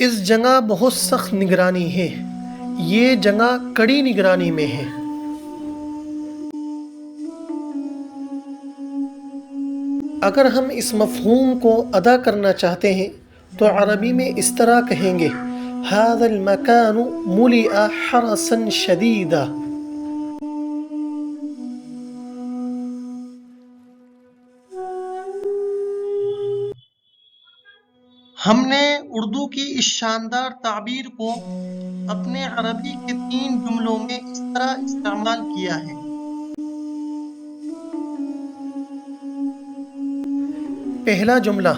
इस जगह बहुत सख्त निगरानी है। ये जगह कड़ी निगरानी में है। अगर हम इस मफ़हूम को अदा करना चाहते हैं तो अरबी में इस तरह कहेंगे, हाज़ल मकानु मुलिअ हरसन शदीदा। हमने उर्दू की इस शानदार ताबीर को अपने अरबी के 3 जुमलों में इस तरह इस्तेमाल किया है। पहला जुमला,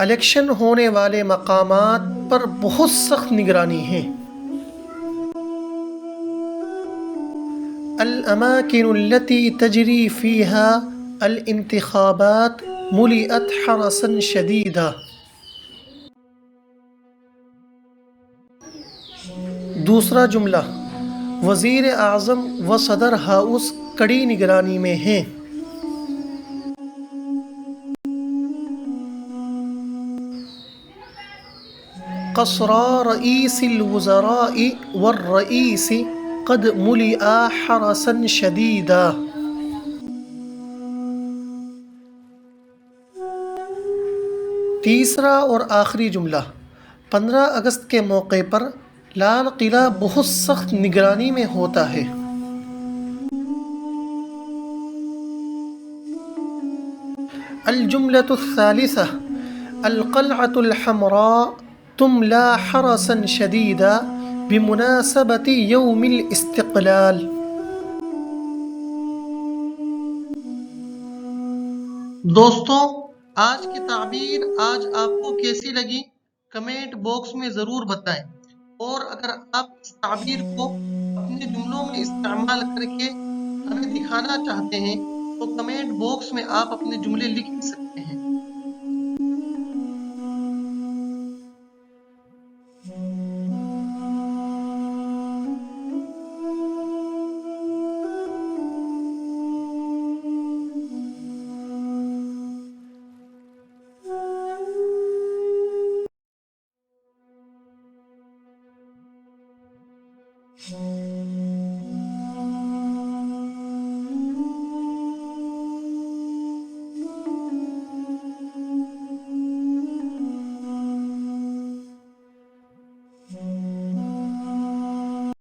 इलेक्शन होने वाले मकामात पर बहुत सख्त निगरानी है। अल-अमाकिनुल्लती तजरी फ़ीहा अल-इंतिखाबात मुलिअत हरसन शदीदा। दूसरा जुमला, वज़ीर आज़म व सदर हाउस कड़ी निगरानी में हैं। क़स्रा रईसिल वज़राइ वर्रईसि क़द मुलिअ हरसन शदीदा। तीसरा और आखिरी जुमला, 15 अगस्त के मौके पर लाल किला बहुत सख्त निगरानी में होता है। अल-जुमलतुस्सालिसा, अल-क़लअतुल हम्रा तुमला हरसन शदीदा बिमुनासबति यौमिल इस्तिक़लाल। दोस्तों, आज की ताबीर आज आपको कैसी लगी कमेंट बॉक्स में ज़रूर बताएं। और अगर आप इस ताबीर को अपने जुमलों में इस्तेमाल करके हमें दिखाना चाहते हैं तो कमेंट बॉक्स में आप अपने जुमले लिख भी सकते हैं।